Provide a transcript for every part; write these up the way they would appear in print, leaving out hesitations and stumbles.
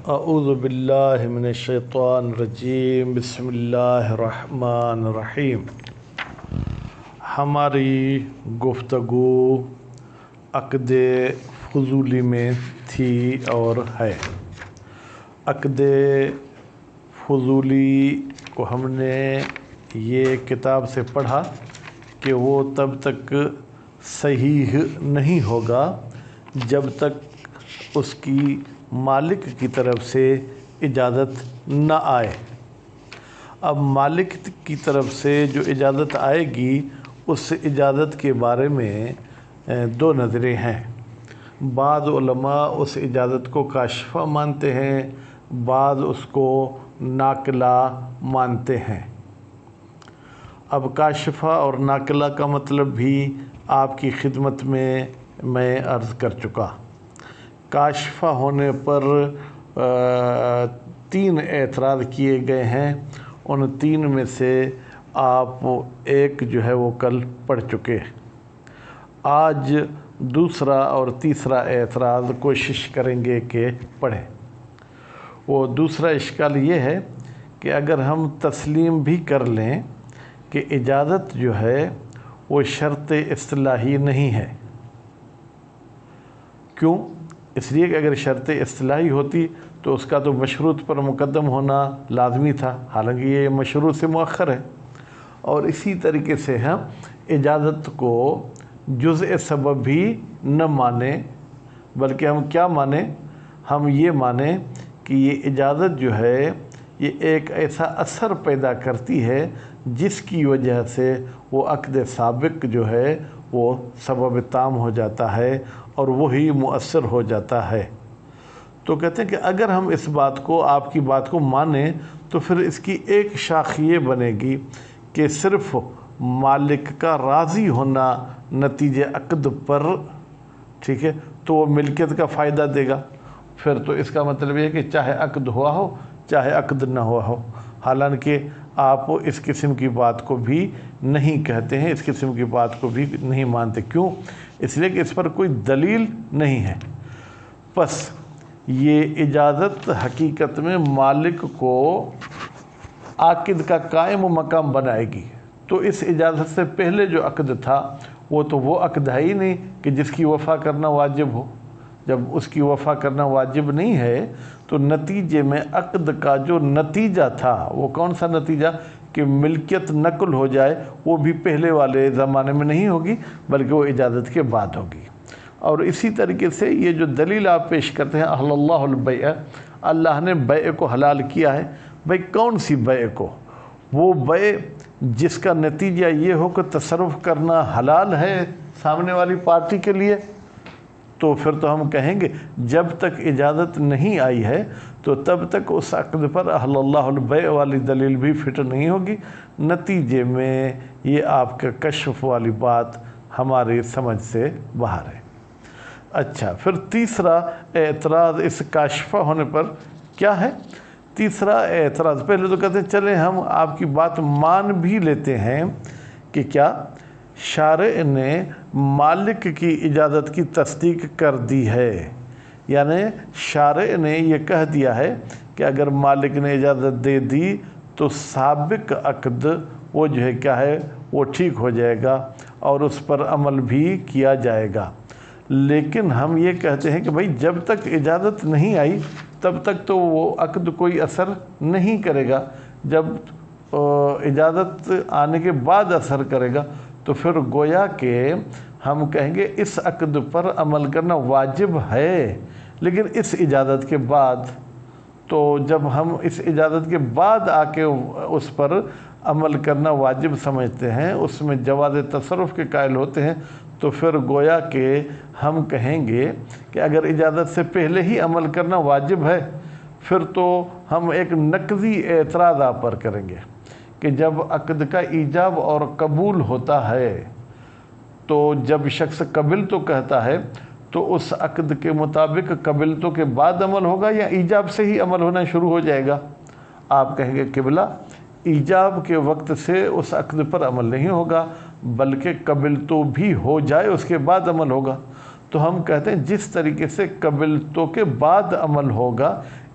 اعوذ باللہ من الشیطان الرجیم، بسم اللہ الرحمن الرحیم۔ ہماری گفتگو عقد فضولی میں تھی اور ہے۔ عقد فضولی کو ہم نے یہ کتاب سے پڑھا کہ وہ تب تک صحیح نہیں ہوگا جب تک اس کی مالک کی طرف سے اجازت نہ آئے۔ اب مالک کی طرف سے جو اجازت آئے گی اس اجازت کے بارے میں دو نظریں ہیں۔ بعض علماء اس اجازت کو کاشفہ مانتے ہیں، بعض اس کو ناقلہ مانتے ہیں۔ اب کاشفہ اور ناقلہ کا مطلب بھی آپ کی خدمت میں عرض کر چکا۔ کاشفہ ہونے پر 3 اعتراض کیے گئے ہیں، ان 3 میں سے آپ ایک جو ہے وہ کل پڑھ چکے۔ آج دوسرا اور تیسرا اعتراض کوشش کریں گے کہ پڑھیں۔ وہ دوسرا اشکال یہ ہے کہ اگر ہم تسلیم بھی کر لیں کہ اجازت جو ہے وہ شرط اصطلاحی نہیں ہے۔ کیوں؟ اس لیے کہ اگر شرط اصطلاحی ہوتی تو اس کا تو مشروط پر مقدم ہونا لازمی تھا، حالانکہ یہ مشروط سے مؤخر ہے۔ اور اسی طریقے سے ہم اجازت کو جزء سبب بھی نہ مانیں، بلکہ ہم کیا مانیں؟ ہم یہ مانیں کہ یہ اجازت جو ہے یہ ایک ایسا اثر پیدا کرتی ہے جس کی وجہ سے وہ عقد سابق جو ہے وہ سبب تام ہو جاتا ہے اور وہی مؤثر ہو جاتا ہے۔ تو کہتے ہیں کہ اگر ہم اس بات کو، آپ کی بات کو مانیں تو پھر اس کی ایک شاخ یہ بنے گی کہ صرف مالک کا راضی ہونا نتیجہ عقد پر، ٹھیک ہے، تو وہ ملکیت کا فائدہ دے گا۔ پھر تو اس کا مطلب یہ ہے کہ چاہے عقد ہوا ہو چاہے عقد نہ ہوا ہو، حالانکہ آپ اس قسم کی بات کو بھی نہیں کہتے ہیں، اس قسم کی بات کو بھی نہیں مانتے۔ کیوں؟ اس لیے کہ اس پر کوئی دلیل نہیں ہے۔ پس یہ اجازت حقیقت میں مالک کو عاقد کا قائم و مقام بنائے گی۔ تو اس اجازت سے پہلے جو عقد تھا وہ تو وہ عقد ہے ہی نہیں کہ جس کی وفا کرنا واجب ہو۔ جب اس کی وفا کرنا واجب نہیں ہے تو نتیجے میں عقد کا جو نتیجہ تھا وہ کون سا نتیجہ کہ ملکیت نقل ہو جائے، وہ بھی پہلے والے زمانے میں نہیں ہوگی بلکہ وہ اجازت کے بعد ہوگی۔ اور اسی طریقے سے یہ جو دلیل آپ پیش کرتے ہیں احل اللہ البیع، اللہ نے بیع کو حلال کیا ہے۔ بھئی کون سی بیع کو؟ وہ بیع جس کا نتیجہ یہ ہو کہ تصرف کرنا حلال ہے سامنے والی پارٹی کے لیے، تو پھر تو ہم کہیں گے جب تک اجازت نہیں آئی ہے تو تب تک اس عقد پر احل اللہ البیع والی دلیل بھی فٹ نہیں ہوگی۔ نتیجے میں یہ آپ کا کشف والی بات ہماری سمجھ سے باہر ہے۔ اچھا، پھر تیسرا اعتراض اس کاشفہ ہونے پر کیا ہے؟ تیسرا اعتراض، پہلے تو کہتے ہیں چلیں ہم آپ کی بات مان بھی لیتے ہیں کہ کیا شارع نے مالک کی اجازت کی تصدیق کر دی ہے، یعنی شارع نے یہ کہہ دیا ہے کہ اگر مالک نے اجازت دے دی تو سابق عقد وہ جو ہے کیا ہے وہ ٹھیک ہو جائے گا اور اس پر عمل بھی کیا جائے گا۔ لیکن ہم یہ کہتے ہیں کہ بھئی جب تک اجازت نہیں آئی تب تک تو وہ عقد کوئی اثر نہیں کرے گا، جب اجازت آنے کے بعد اثر کرے گا تو پھر گویا کہ ہم کہیں گے اس عقد پر عمل کرنا واجب ہے، لیکن اس اجازت کے بعد۔ تو جب ہم اس اجازت کے بعد آ کے اس پر عمل کرنا واجب سمجھتے ہیں، اس میں جواز تصرف کے قائل ہوتے ہیں، تو پھر گویا کہ ہم کہیں گے کہ اگر اجازت سے پہلے ہی عمل کرنا واجب ہے پھر تو ہم ایک نقضی اعتراض آپ پر کریں گے کہ جب عقد کا ایجاب اور قبول ہوتا ہے تو جب شخص قبل تو کہتا ہے تو اس عقد کے مطابق قبل تو کے بعد عمل ہوگا یا ایجاب سے ہی عمل ہونا شروع ہو جائے گا؟ آپ کہیں گے قبلہ ایجاب کے وقت سے اس عقد پر عمل نہیں ہوگا بلکہ قبل تو بھی ہو جائے اس کے بعد عمل ہوگا۔ تو ہم کہتے ہیں جس طریقے سے قبل تو کے بعد عمل ہوگا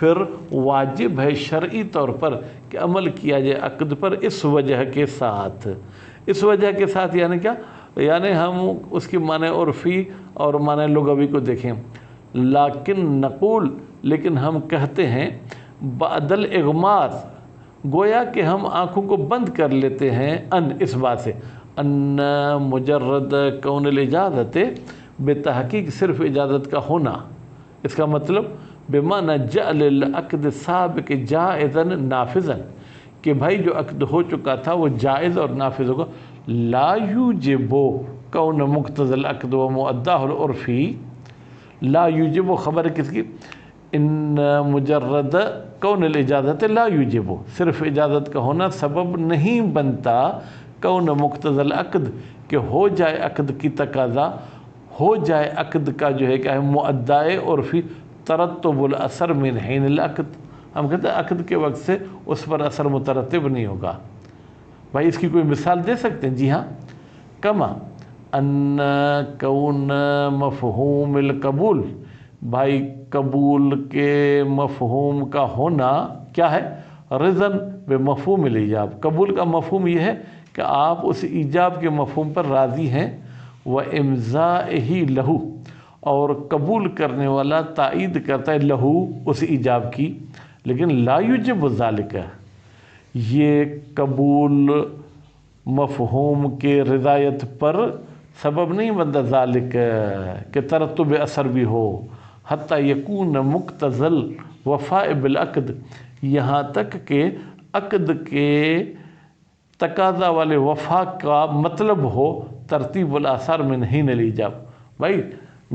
پھر واجب ہے شرعی طور پر کہ عمل کیا جائے عقد پر اس وجہ کے ساتھ. اس وجہ کے ساتھ یعنی کیا؟ یعنی ہم اس کی معنی عرفی اور معنی لغوی کو دیکھیں. لیکن نقول، لیکن ہم کہتے ہیں بعد الاغماض، گویا کہ ہم آنکھوں کو بند کر لیتے ہیں اس بات سے ان مجرد کون الاجازت، بتحقیق صرف اجازت کا ہونا. اس کا مطلب بمعنی جعل العقد سابق جائزا نافذا، کہ بھائی جو عقد ہو چکا تھا وہ جائز اور نافذ ہوگا. لا یوجب کون مقتضی العقد و مؤداہ العرفی. لا یوجب خبر کس کی؟ ان مجرد کون الاجازت لا یوجب، صرف اجازت کا ہونا سبب نہیں بنتا کون مقتضی العقد، کہ ہو جائے عقد کی تقاضا، ہو جائے عقد کا جو ہے کہ مؤدائے عرفی ترتب الاثر من حین العقد. ہم کہتے ہیں عقد کے وقت سے اس پر اثر مترتب نہیں ہوگا. بھائی اس کی کوئی مثال دے سکتے ہیں؟ جی ہاں، کما ان کون مفہوم القبول، بھائی قبول کے مفہوم کا ہونا کیا ہے؟ رضن بمفہوم الایجاب، قبول کا مفہوم یہ ہے کہ آپ اس ایجاب کے مفہوم پر راضی ہیں. وامضائہ لہو، اور قبول کرنے والا تائید کرتا ہے لہو اس ایجاب کی. لیکن لا یوجب ذالک، یہ قبول مفہوم کے رضایت پر سبب نہیں بنتا ذالک کہ ترتب اثر بھی ہو. حتی یکون مقتضی الوفاء بالعقد، یہاں تک کہ عقد کے تقاضا والے وفا کا مطلب ہو ترتیب الاثار من حین الایجاب. بھائی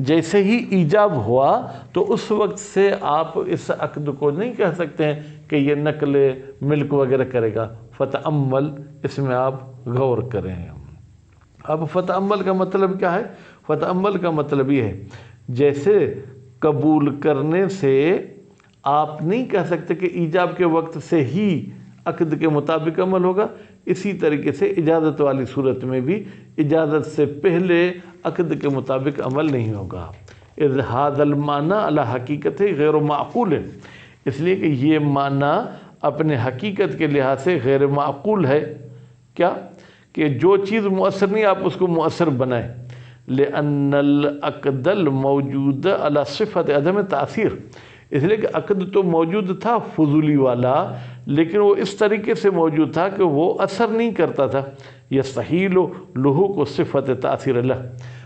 جیسے ہی ایجاب ہوا تو اس وقت سے آپ اس عقد کو نہیں کہہ سکتے ہیں کہ یہ نقل ملک وغیرہ کرے گا. فتعمل، اس میں آپ غور کریں. اب فتعمل کا مطلب کیا ہے؟ فتعمل کا مطلب یہ ہے جیسے قبول کرنے سے آپ نہیں کہہ سکتے کہ ایجاب کے وقت سے ہی عقد کے مطابق عمل ہوگا، اسی طریقے سے اجازت والی صورت میں بھی اجازت سے پہلے عقد کے مطابق عمل نہیں ہوگا. اذ ھذا المعنی علی حقیقت غیر معقول، اس لیے کہ یہ معنی اپنے حقیقت کے لحاظ سے غیر معقول ہے. کیا؟ کہ جو چیز مؤثر نہیں آپ اس کو مؤثر بنائیں. لأن العقد الموجود علی صفت عدم تاثیر، اس لیے کہ عقد تو موجود تھا فضولی والا، لیکن وہ اس طریقے سے موجود تھا کہ وہ اثر نہیں کرتا تھا. یستحیل لحوق صفت تاثیر لہ،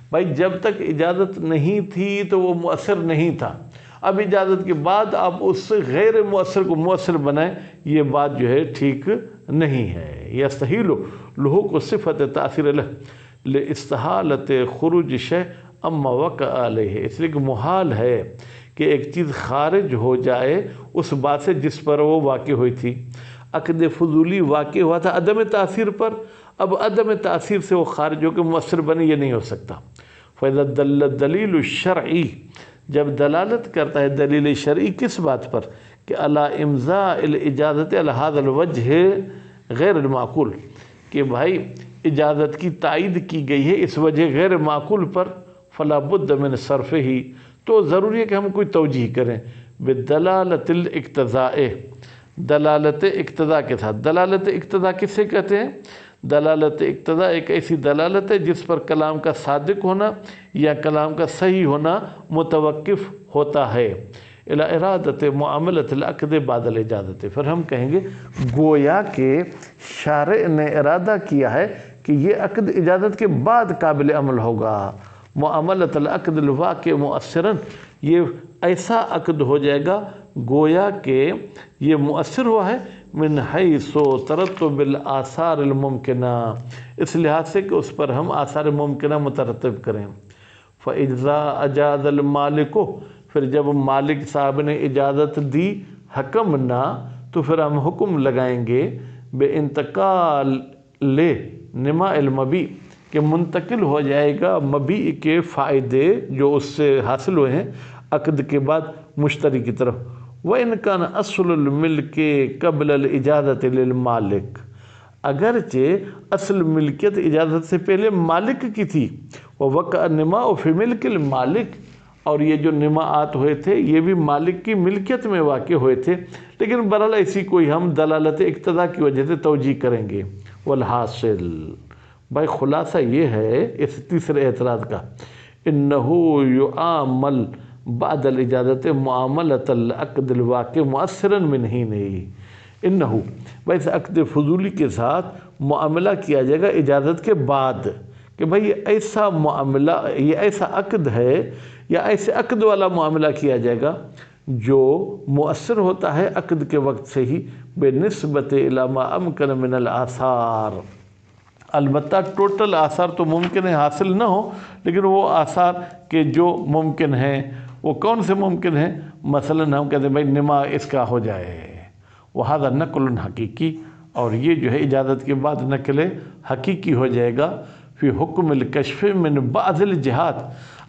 بھائی جب تک اجازت نہیں تھی تو وہ مؤثر نہیں تھا. اب اجازت کے بعد آپ اس غیر مؤثر کو مؤثر بنائیں، یہ بات جو ہے ٹھیک نہیں ہے. یستحیل لحوق صفت تاثیر لہ لاستحالت خروج شیء اما وقع علیہ، اس لیے کہ محال ہے کہ ایک چیز خارج ہو جائے اس بات سے جس پر وہ واقع ہوئی تھی. عقد فضولی واقع ہوا تھا عدم تاثیر پر، اب عدم تاثیر سے وہ خارج ہو کے مؤثر بنے، یہ نہیں ہو سکتا. فَإِذَا دَلَّ الدَّلِيلُ الشَّرْعِي، جب دلالت کرتا ہے دلیل شرعی کس بات پر؟ کہ علی امضاء الاجازت علی ھذا الوجہ غیر المعقول، کہ بھائی اجازت کی تائید کی گئی ہے اس وجہ غیر معقول پر. فلا بد من صرف ہی، تو ضروری ہے کہ ہم کوئی توجیہ کریں. بدلالت الاقتضاء، دلالت اقتضاء کے ساتھ. دلالت اقتضاء کس سے کہتے ہیں؟ دلالت اقتضاء ایک ایسی دلالت ہے جس پر کلام کا صادق ہونا یا کلام کا صحیح ہونا متوقف ہوتا ہے. الی ارادت معاملت العقد بعد الاجازت، پھر ہم کہیں گے گویا کہ شارع نے ارادہ کیا ہے کہ یہ عقد اجازت کے بعد قابل عمل ہوگا. معاملت العقد الواقع مؤثرا، یہ ایسا عقد ہو جائے گا گویا کہ یہ مؤثر ہوا ہے من حیث ترتب الآثار الممکنہ، اس لحاظ سے کہ اس پر ہم آثار ممکنہ مترتب کریں. فَإِذَا أَجَازَ الْمَالِكُ، پھر جب مالک صاحب نے اجازت دی، حکم نہ، تو پھر ہم حکم لگائیں گے بے انتقال لے نما المبی، کہ منتقل ہو جائے گا مبی کے فائدے جو اس سے حاصل ہوئے ہیں عقد کے بعد مشتری کی طرف. وَإِنْ كَانَ أَصْلُ الْمِلْكِ قَبْلَ الْإِجَازَةِ لِلْمَالِكِ، اگرچہ اصل ملکیت اجازت سے پہلے مالک کی تھی. وَوَقَعَ النِّمَاءُ فِي مِلْكِ الْمَالِكِ، اور یہ جو نماعات ہوئے تھے یہ بھی مالک کی ملکیت میں واقع ہوئے تھے، لیکن برحال ایسی کوئی ہم دلالت اقتضا کی وجہ سے توجیہ کریں گے۔ والحاصل بھائی خلاصہ یہ ہے اس تیسرے اعتراض کا، انہو یعامل بعد الاجازت معاملۃ العقد الواقع مؤثرا من حینہ، انہو بھائی اس عقد فضولی کے ساتھ معاملہ کیا جائے گا اجازت کے بعد، کہ بھائی یہ ایسا معاملہ، یہ ایسا عقد ہے یا ایسے عقد والا معاملہ کیا جائے گا جو مؤثر ہوتا ہے عقد کے وقت سے ہی، بنسبت الی ما امکن من الآثار۔ البتہ ٹوٹل آثار تو ممکن ہے حاصل نہ ہو، لیکن وہ آثار کے جو ممکن ہیں وہ کون سے ممکن ہیں؟ مثلا ہم کہتے ہیں بھائی نما اس کا ہو جائے، وہذا نقل حقیقی، اور یہ جو ہے اجازت کے بعد نقل حقیقی ہو جائے گا، فی حکم الکشف من بعض الجہات۔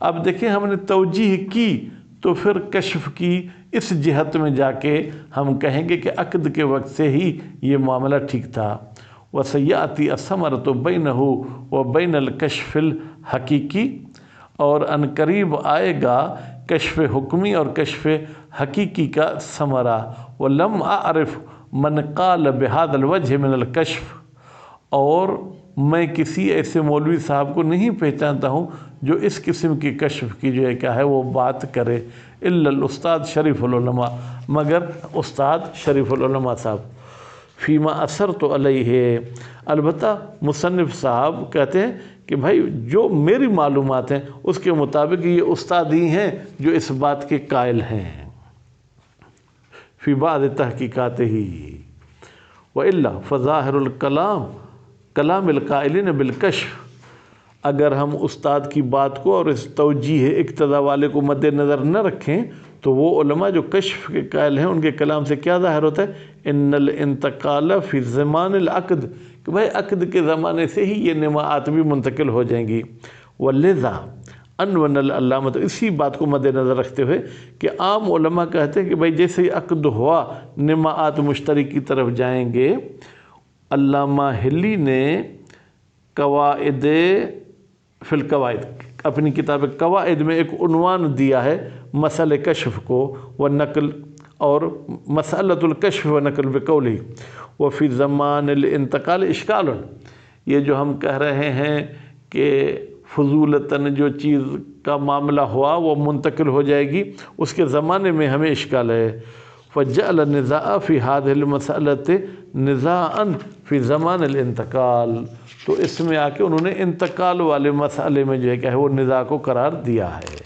اب دیکھیں ہم نے توجیہ کی تو پھر کشف کی اس جہت میں جا کے ہم کہیں گے کہ عقد کے وقت سے ہی یہ معاملہ ٹھیک تھا۔ وَسَيَأْتِي الثَّمَرَةُ بَيْنَهُ وَبَيْنَ الْكَشْفِ الْحَقِيقِ، اور ان قریب آئے گا کشف حکمی اور کشف حقیقی کا ثمرہ۔ وَلَمْ أَعْرِفْ مَنْ قَالَ بِهَذَا الْوَجْهِ مِنَ الْكَشْفِ، اور میں کسی ایسے مولوی صاحب کو نہیں پہچانتا ہوں جو اس قسم کی کشف کی جو ہے کیا ہے وہ بات کرے، الا الاستاذ شریف العلماء، مگر استاد شریف العلماء صاحب۔ فیما اثرت علیہ، البتہ مصنف صاحب کہتے ہیں کہ بھائی جو میری معلومات ہیں اس کے مطابق یہ استاد ہی ہیں جو اس بات کے قائل ہیں، فی بعض تحقیقات ہی، وإلا فظاہر الکلام کلام القائلین بالکشف، اگر ہم استاد کی بات کو اور اس توجیہ اقتضا والے کو مد نظر نہ رکھیں تو وہ علماء جو کشف کے قائل ہیں ان کے کلام سے کیا ظاہر ہوتا ہے؟ ان الانتقال فی زمان العقد، کہ بھائی عقد کے زمانے سے ہی یہ نماعات بھی منتقل ہو جائیں گی۔ ولذا عنون العلامہ، اسی بات کو مد نظر رکھتے ہوئے کہ عام علماء کہتے ہیں کہ بھائی جیسے ہی عقد ہوا نماعات مشترک کی طرف جائیں گے۔ علامہ ہلی نے قواعد فی القواعد، اپنی کتاب قواعد میں ایک عنوان دیا ہے مسئلہ کشف کو، ونقل، اور مسئلۃ الکشف ونقل بقولہ، وفی زمان الانتقال اشکال، یہ جو ہم کہہ رہے ہیں کہ فضولتاً جو چیز کا معاملہ ہوا وہ منتقل ہو جائے گی، اس کے زمانے میں ہمیں اشکال ہے۔ فجعل النزاع فی هذه المسألة نزاعا فی زمان الانتقال، تو اس میں آ کے انہوں نے انتقال والے مسئلے میں جو ہے کیا ہے وہ نزاع کو قرار دیا ہے۔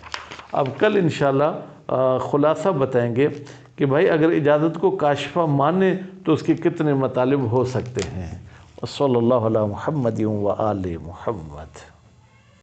اب کل انشاءاللہ خلاصہ بتائیں گے کہ بھائی اگر اجازت کو کاشفہ مانے تو اس کے کتنے مطالب ہو سکتے ہیں۔ صلی اللہ علی محمد و آل محمد۔